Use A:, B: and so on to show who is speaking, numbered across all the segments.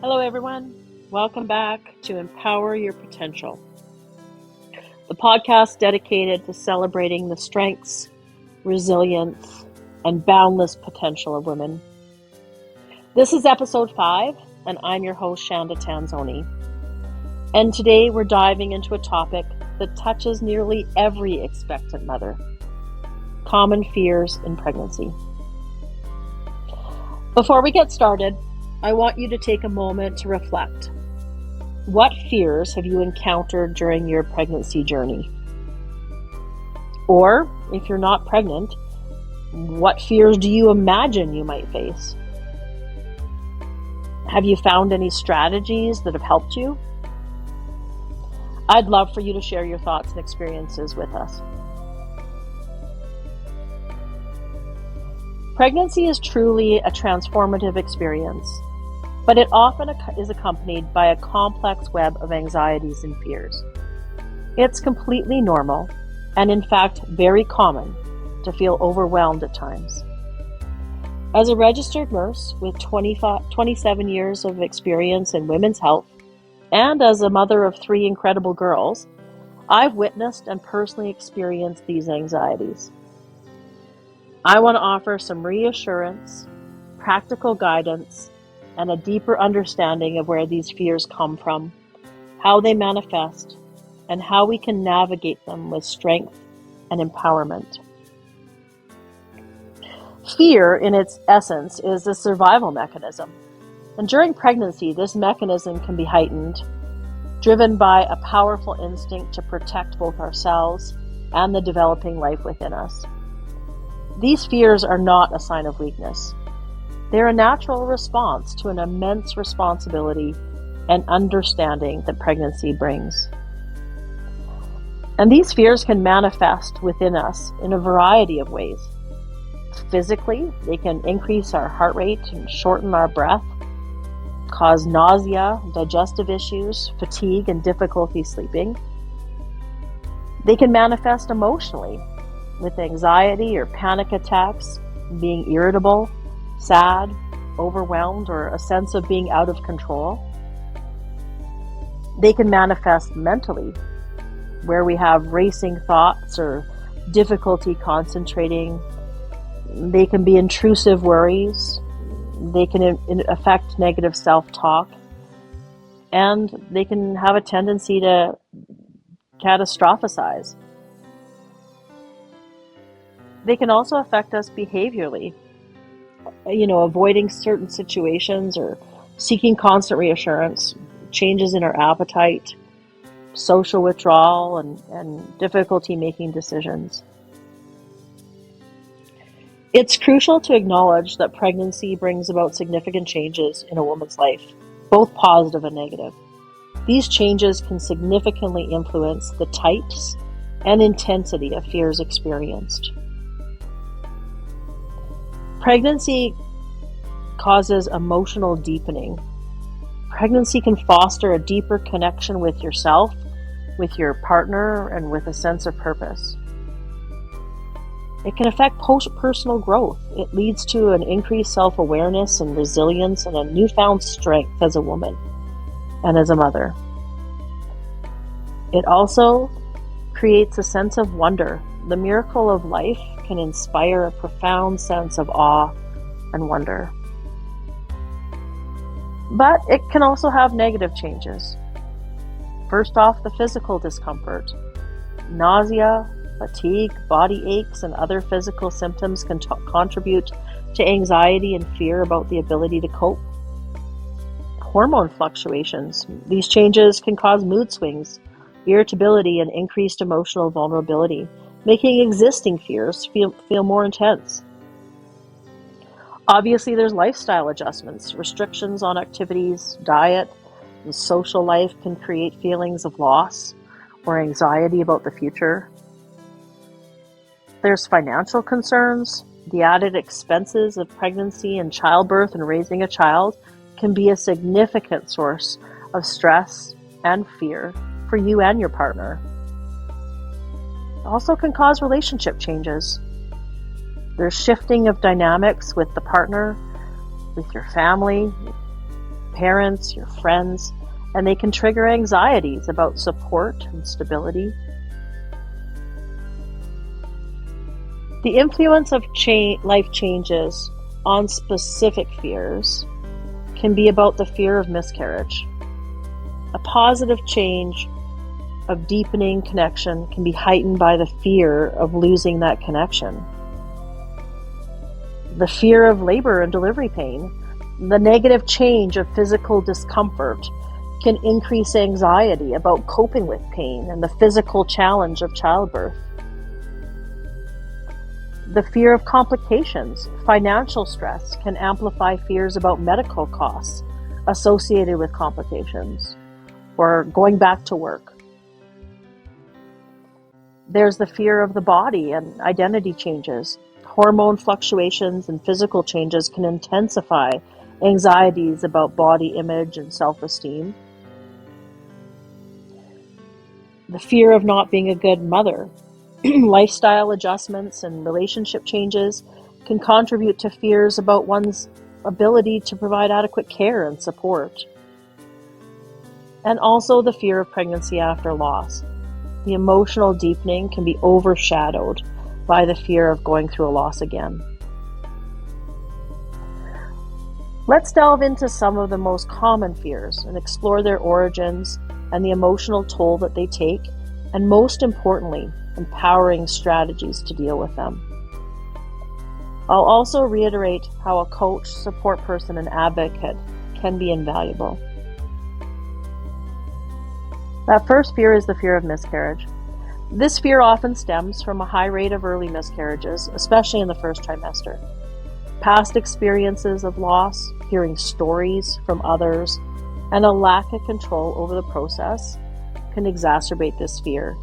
A: Hello, everyone. Welcome back to Empower Your Potential, the podcast dedicated to celebrating the strengths, resilience, and boundless potential of women. This is episode 5, and I'm your host, Shanda Tanzoni. And today we're diving into a topic that touches nearly every expectant mother: common fears in pregnancy. Before we get started, I want you to take a moment to reflect. What fears have you encountered during your pregnancy journey? Or, if you're not pregnant, what fears do you imagine you might face? Have you found any strategies that have helped you? I'd love for you to share your thoughts and experiences with us. Pregnancy is truly a transformative experience, but it often is accompanied by a complex web of anxieties and fears. It's completely normal, and in fact very common, to feel overwhelmed at times. As a registered nurse with 27 years of experience in women's health, and as a mother of 3 incredible girls, I've witnessed and personally experienced these anxieties. I want to offer some reassurance, practical guidance, and a deeper understanding of where these fears come from, how they manifest, and how we can navigate them with strength and empowerment. Fear, in its essence, is a survival mechanism. And during pregnancy, this mechanism can be heightened, driven by a powerful instinct to protect both ourselves and the developing life within us. These fears are not a sign of weakness. They're a natural response to an immense responsibility and understanding that pregnancy brings. And these fears can manifest within us in a variety of ways. Physically, they can increase our heart rate and shorten our breath, cause nausea, digestive issues, fatigue, and difficulty sleeping. They can manifest emotionally with anxiety or panic attacks, being irritable, sad, overwhelmed, or a sense of being out of control. They can manifest mentally, where we have racing thoughts or difficulty concentrating. They can be intrusive worries. They can affect negative self-talk. And they can have a tendency to catastrophize. They can also affect us behaviorally, avoiding certain situations or seeking constant reassurance, changes in our appetite, social withdrawal, and difficulty making decisions. It's crucial to acknowledge that pregnancy brings about significant changes in a woman's life, both positive and negative. These changes can significantly influence the types and intensity of fears experienced. Pregnancy causes emotional deepening. Pregnancy can foster a deeper connection with yourself, with your partner, and with a sense of purpose. It can affect personal growth. It leads to an increased self-awareness and resilience and a newfound strength as a woman and as a mother. It also creates a sense of wonder. The miracle of life can inspire a profound sense of awe and wonder. But it can also have negative changes. First off, the physical discomfort. Nausea, fatigue, body aches, and other physical symptoms can contribute to anxiety and fear about the ability to cope. Hormone fluctuations. These changes can cause mood swings, irritability, and increased emotional vulnerability, making existing fears feel more intense. Obviously, there's lifestyle adjustments. Restrictions on activities, diet, and social life can create feelings of loss or anxiety about the future. There's financial concerns. The added expenses of pregnancy and childbirth and raising a child can be a significant source of stress and fear for you and your partner. It also can cause relationship changes. There's shifting of dynamics with the partner, with your family, parents, your friends, and they can trigger anxieties about support and stability. The influence of life changes on specific fears can be about the fear of miscarriage. A positive change of deepening connection can be heightened by the fear of losing that connection. The fear of labor and delivery pain, the negative change of physical discomfort can increase anxiety about coping with pain and the physical challenge of childbirth. The fear of complications, financial stress, can amplify fears about medical costs associated with complications or going back to work. There's the fear of the body and identity changes. Hormone fluctuations and physical changes can intensify anxieties about body image and self-esteem. The fear of not being a good mother. Lifestyle adjustments and relationship changes can contribute to fears about one's ability to provide adequate care and support. And also the fear of pregnancy after loss. The emotional deepening can be overshadowed by the fear of going through a loss again. Let's delve into some of the most common fears and explore their origins and the emotional toll that they take, and most importantly, empowering strategies to deal with them. I'll also reiterate how a coach, support person, and advocate can be invaluable. That first fear is the fear of miscarriage. This fear often stems from a high rate of early miscarriages, especially in the first trimester. Past experiences of loss, hearing stories from others, and a lack of control over the process can exacerbate this fear.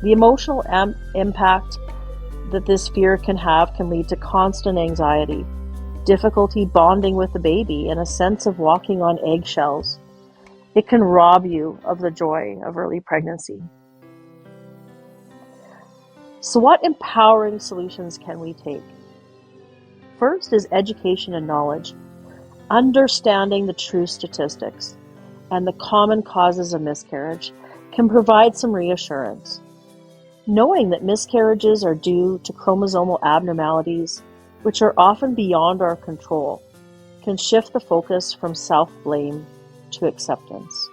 A: The emotional impact that this fear can have can lead to constant anxiety, difficulty bonding with the baby, and a sense of walking on eggshells. It can rob you of the joy of early pregnancy. So what empowering solutions can we take? First is education and knowledge. Understanding the true statistics and the common causes of miscarriage can provide some reassurance. Knowing that miscarriages are due to chromosomal abnormalities, which are often beyond our control, can shift the focus from self-blame to acceptance.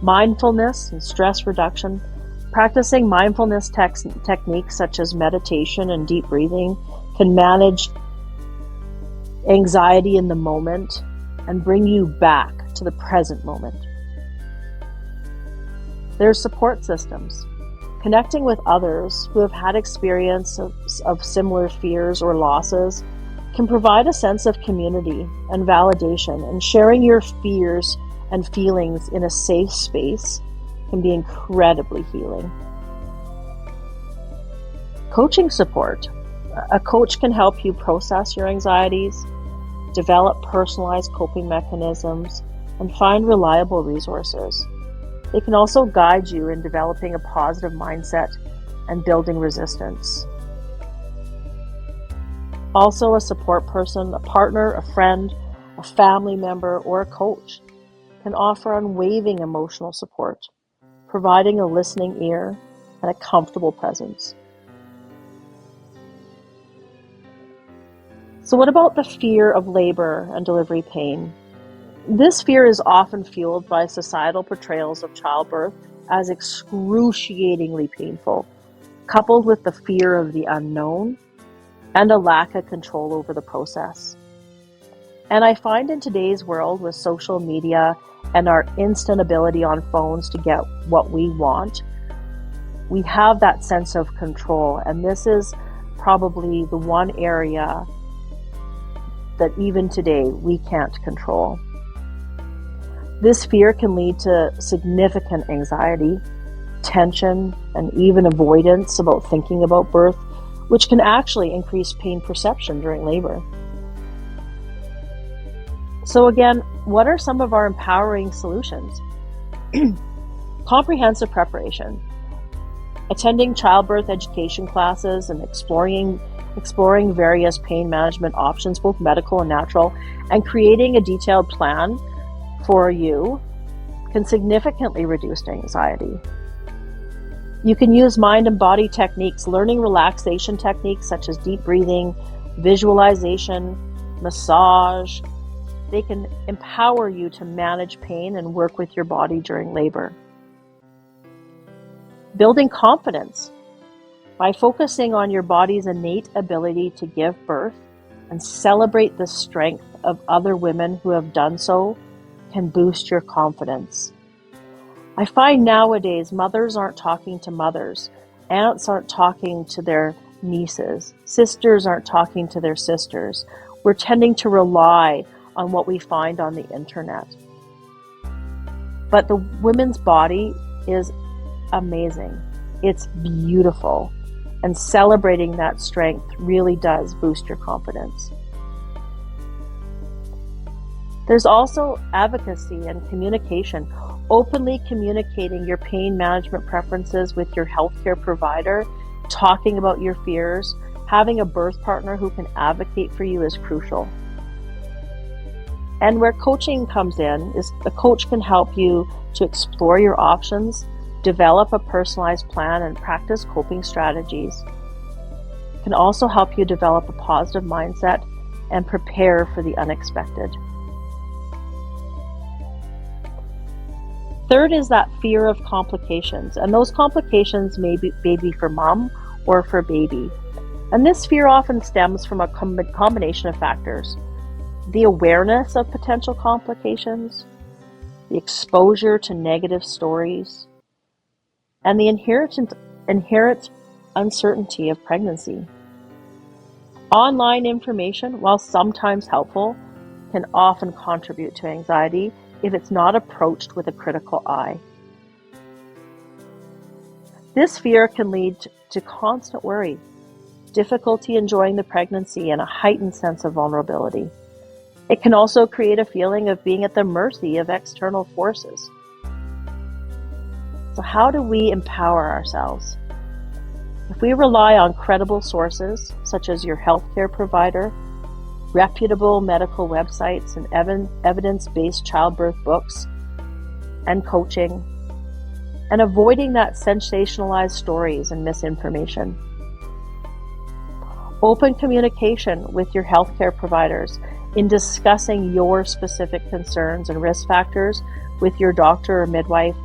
A: Mindfulness and stress reduction. Practicing mindfulness techniques such as meditation and deep breathing can manage anxiety in the moment and bring you back to the present moment. There's support systems. Connecting with others who have had experience of similar fears or losses can provide a sense of community and validation, and sharing your fears and feelings in a safe space can be incredibly healing. Coaching support. A coach can help you process your anxieties, develop personalized coping mechanisms, and find reliable resources. They can also guide you in developing a positive mindset and building resistance. Also, a support person, a partner, a friend, a family member, or a coach can offer unwavering emotional support, providing a listening ear and a comfortable presence. So what about the fear of labor and delivery pain? This fear is often fueled by societal portrayals of childbirth as excruciatingly painful, coupled with the fear of the unknown and a lack of control over the process. And I find in today's world with social media and our instant ability on phones to get what we want, we have that sense of control. And this is probably the one area that even today we can't control. This fear can lead to significant anxiety, tension, and even avoidance about thinking about birth, which can actually increase pain perception during labor. So again, what are some of our empowering solutions? Comprehensive preparation. Attending childbirth education classes and exploring exploring various pain management options, both medical and natural, and creating a detailed plan for you can significantly reduce anxiety. You can use mind and body techniques, learning relaxation techniques such as deep breathing, visualization, massage. They can empower you to manage pain and work with your body during labor. Building confidence by focusing on your body's innate ability to give birth and celebrate the strength of other women who have done so can boost your confidence. I find nowadays mothers aren't talking to mothers, aunts aren't talking to their nieces, sisters aren't talking to their sisters. We're tending to rely on what we find on the internet. But the woman's body is amazing. It's beautiful. And celebrating that strength really does boost your confidence. There's also advocacy and communication. Openly communicating your pain management preferences with your healthcare provider, talking about your fears, having a birth partner who can advocate for you is crucial. And where coaching comes in is a coach can help you to explore your options, develop a personalized plan, and practice coping strategies. It can also help you develop a positive mindset and prepare for the unexpected. Third is that fear of complications, and those complications may be for mom or for baby. And this fear often stems from a combination of factors: the awareness of potential complications, the exposure to negative stories, and the inherent uncertainty of pregnancy. Online information, while sometimes helpful, can often contribute to anxiety if it's not approached with a critical eye. This fear can lead to constant worry, difficulty enjoying the pregnancy, and a heightened sense of vulnerability. It can also create a feeling of being at the mercy of external forces. So how do we empower ourselves? If we rely on credible sources, such as your healthcare provider, reputable medical websites, and evidence-based childbirth books and coaching, and avoiding that sensationalized stories and misinformation. Open communication with your healthcare providers in discussing your specific concerns and risk factors with your doctor or midwife,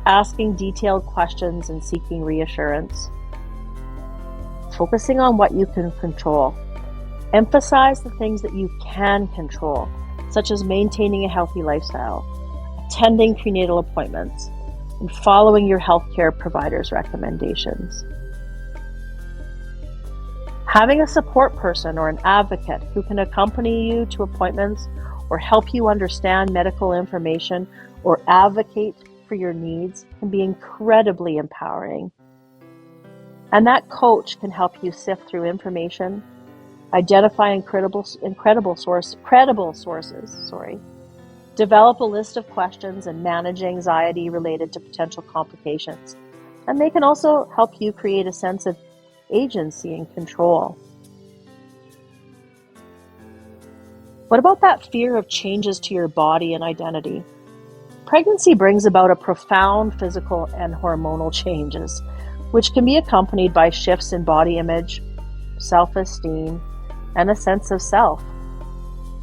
A: asking detailed questions and seeking reassurance. Focusing on what you can control. Emphasize the things that you can control, such as maintaining a healthy lifestyle, attending prenatal appointments, and following your healthcare provider's recommendations. Having a support person or an advocate who can accompany you to appointments or help you understand medical information or advocate for your needs can be incredibly empowering. And that coach can help you sift through information, identify credible sources, develop a list of questions, and manage anxiety related to potential complications. And they can also help you create a sense of agency and control. What about that fear of changes to your body and identity? Pregnancy brings about a profound physical and hormonal changes, which can be accompanied by shifts in body image, self-esteem, and a sense of self.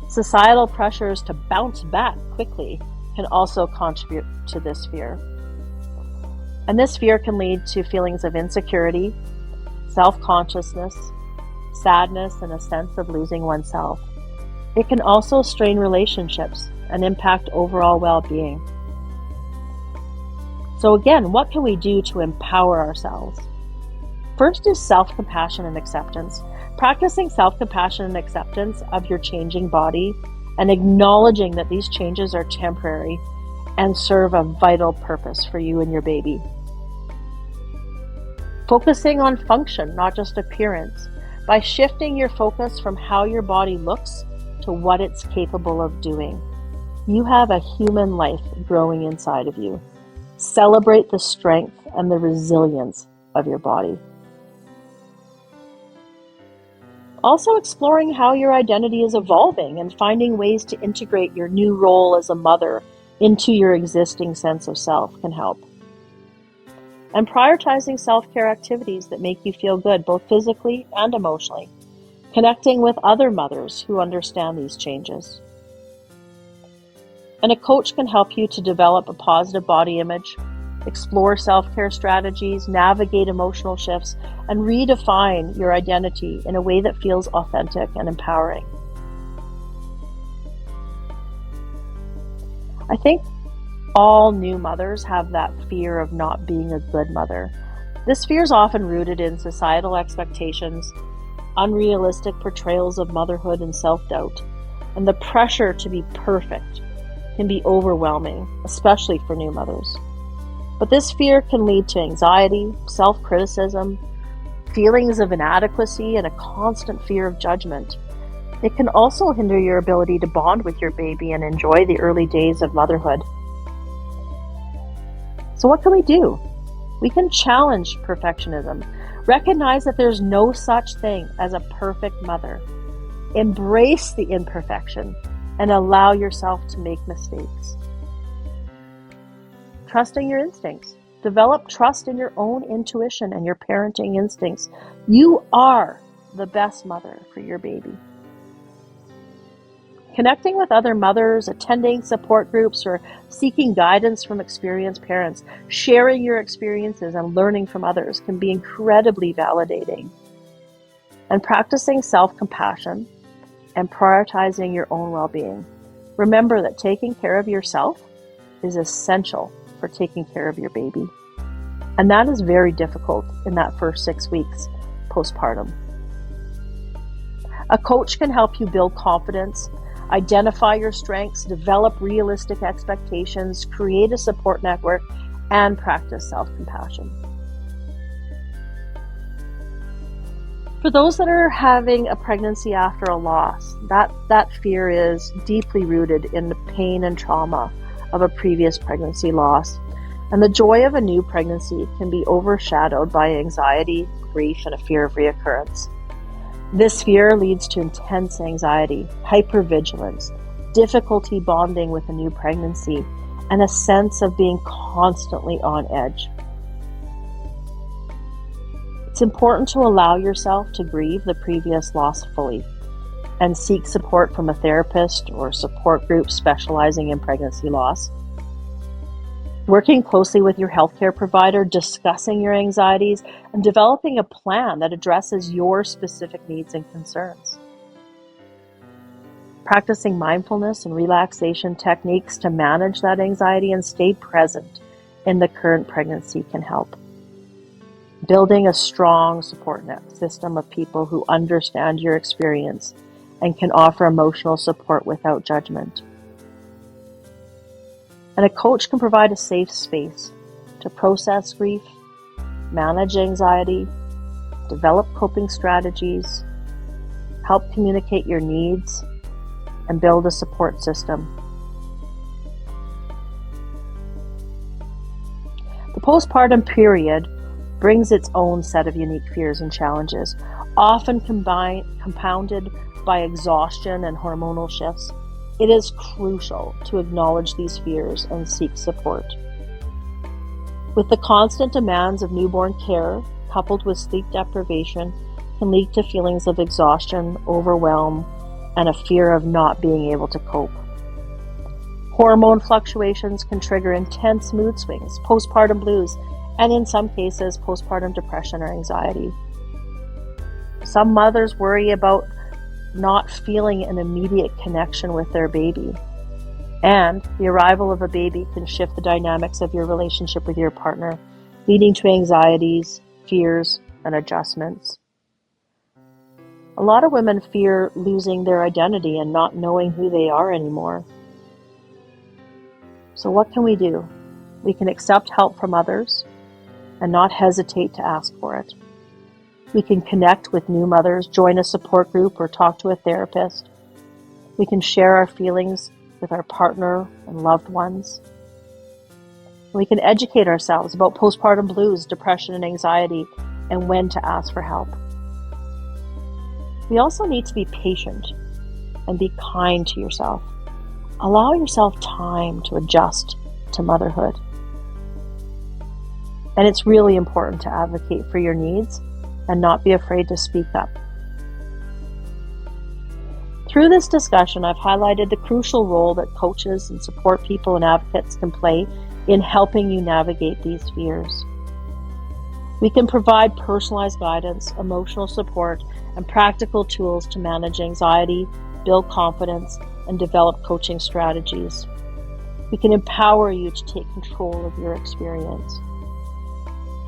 A: Societal pressures to bounce back quickly can also contribute to this fear. And this fear can lead to feelings of insecurity, self-consciousness, sadness, and a sense of losing oneself. It can also strain relationships and impact overall well-being. So again, what can we do to empower ourselves? First is self-compassion and acceptance. Practicing self-compassion and acceptance of your changing body and acknowledging that these changes are temporary and serve a vital purpose for you and your baby. Focusing on function, not just appearance, by shifting your focus from how your body looks to what it's capable of doing. You have a human life growing inside of you. Celebrate the strength and the resilience of your body. Also exploring how your identity is evolving and finding ways to integrate your new role as a mother into your existing sense of self can help. And prioritizing self-care activities that make you feel good, both physically and emotionally. Connecting with other mothers who understand these changes. And a coach can help you to develop a positive body image, explore self-care strategies, navigate emotional shifts, and redefine your identity in a way that feels authentic and empowering. I think all new mothers have that fear of not being a good mother. This fear is often rooted in societal expectations, unrealistic portrayals of motherhood, and self-doubt. And the pressure to be perfect can be overwhelming, especially for new mothers. But this fear can lead to anxiety, self-criticism, feelings of inadequacy, and a constant fear of judgment. It can also hinder your ability to bond with your baby and enjoy the early days of motherhood. So what can we do? We can challenge perfectionism. Recognize that there's no such thing as a perfect mother. Embrace the imperfection and allow yourself to make mistakes. Trusting your instincts. Develop trust in your own intuition and your parenting instincts. You are the best mother for your baby. Connecting with other mothers, attending support groups, or seeking guidance from experienced parents, sharing your experiences and learning from others can be incredibly validating. And practicing self-compassion and prioritizing your own well-being. Remember that taking care of yourself is essential for taking care of your baby. And that is very difficult in that first 6 weeks postpartum. A coach can help you build confidence, identify your strengths, develop realistic expectations, create a support network, and practice self-compassion. For those that are having a pregnancy after a loss, that fear is deeply rooted in the pain and trauma of a previous pregnancy loss. And the joy of a new pregnancy can be overshadowed by anxiety, grief, and a fear of reoccurrence. This fear leads to intense anxiety, hypervigilance, difficulty bonding with a new pregnancy, and a sense of being constantly on edge. It's important to allow yourself to grieve the previous loss fully and seek support from a therapist or support group specializing in pregnancy loss. Working closely with your healthcare provider, discussing your anxieties, and developing a plan that addresses your specific needs and concerns. Practicing mindfulness and relaxation techniques to manage that anxiety and stay present in the current pregnancy can help. Building a strong support net system of people who understand your experience and can offer emotional support without judgment. And a coach can provide a safe space to process grief, manage anxiety, develop coping strategies, help communicate your needs, and build a support system. The postpartum period brings its own set of unique fears and challenges, often compounded by exhaustion and hormonal shifts. It is crucial to acknowledge these fears and seek support. With the constant demands of newborn care, coupled with sleep deprivation, can lead to feelings of exhaustion, overwhelm, and a fear of not being able to cope. Hormone fluctuations can trigger intense mood swings, postpartum blues, and in some cases, postpartum depression or anxiety. Some mothers worry about not feeling an immediate connection with their baby. And the arrival of a baby can shift the dynamics of your relationship with your partner, leading to anxieties, fears, and adjustments. A lot of women fear losing their identity and not knowing who they are anymore. So what can we do? We can accept help from others and not hesitate to ask for it. We can connect with new mothers, join a support group, or talk to a therapist. We can share our feelings with our partner and loved ones. We can educate ourselves about postpartum blues, depression, and anxiety, and when to ask for help. We also need to be patient and be kind to yourself. Allow yourself time to adjust to motherhood. And it's really important to advocate for your needs and not be afraid to speak up. Through this discussion, I've highlighted the crucial role that coaches and support people and advocates can play in helping you navigate these fears. We can provide personalized guidance, emotional support, and practical tools to manage anxiety, build confidence, and develop coaching strategies. We can empower you to take control of your experience.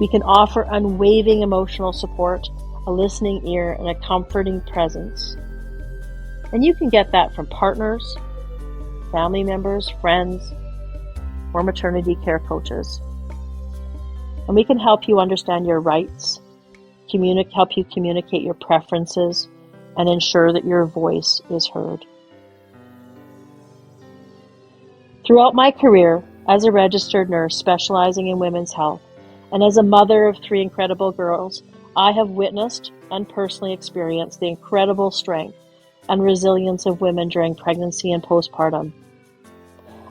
A: We can offer unwavering emotional support, a listening ear, and a comforting presence. And you can get that from partners, family members, friends, or maternity care coaches. And we can help you understand your rights, help you communicate your preferences, and ensure that your voice is heard. Throughout my career as a registered nurse specializing in women's health, and as a mother of 3 incredible girls, I have witnessed and personally experienced the incredible strength and resilience of women during pregnancy and postpartum.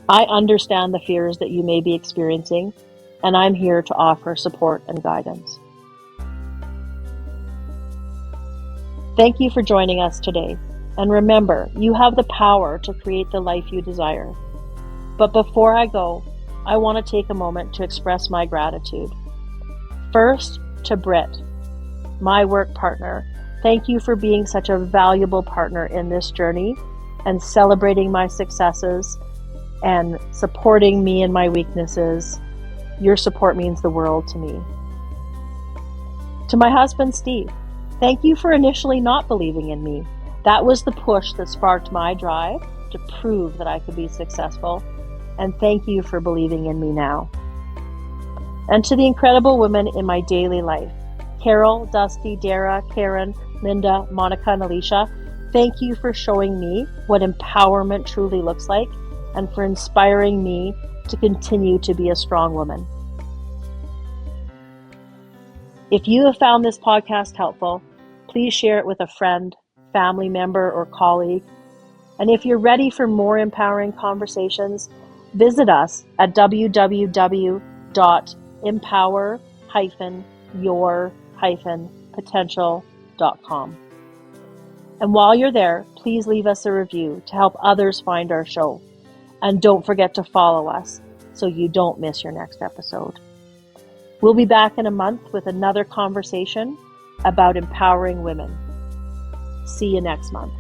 A: I understand the fears that you may be experiencing, and I'm here to offer support and guidance. Thank you for joining us today. And remember, you have the power to create the life you desire. But before I go, I want to take a moment to express my gratitude. First, to Britt, my work partner. Thank you for being such a valuable partner in this journey and celebrating my successes and supporting me in my weaknesses. Your support means the world to me. To my husband, Steve, thank you for initially not believing in me. That was the push that sparked my drive to prove that I could be successful. And thank you for believing in me now. And to the incredible women in my daily life, Carol, Dusty, Dara, Karen, Linda, Monica, and Alicia, thank you for showing me what empowerment truly looks like and for inspiring me to continue to be a strong woman. If you have found this podcast helpful, please share it with a friend, family member, or colleague. And if you're ready for more empowering conversations, visit us at www.empower-your-potential.com. And while you're there, please leave us a review to help others find our show. And don't forget to follow us so you don't miss your next episode. We'll be back in a month with another conversation about empowering women. See you next month.